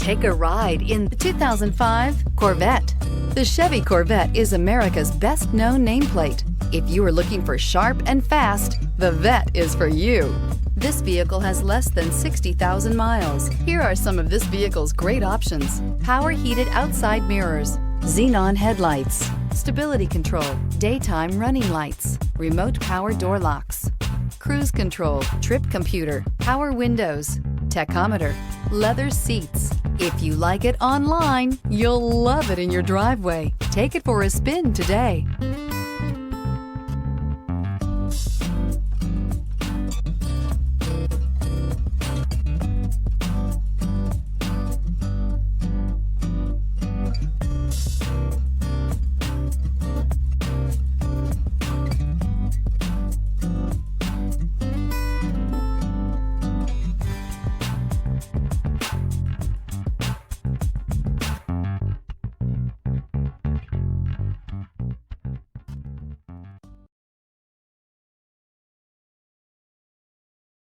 Take a ride in the 2005 Corvette. The Chevy Corvette is America's best-known nameplate. If you are looking for sharp and fast, the Vette is for you. This vehicle has less than 60,000 miles. Here are some of this vehicle's great options: power heated outside mirrors, xenon headlights, stability control, daytime running lights, remote power door locks, cruise control, trip computer, power windows, tachometer, leather seats. If you like it online, you'll love it in your driveway. Take it for a spin today.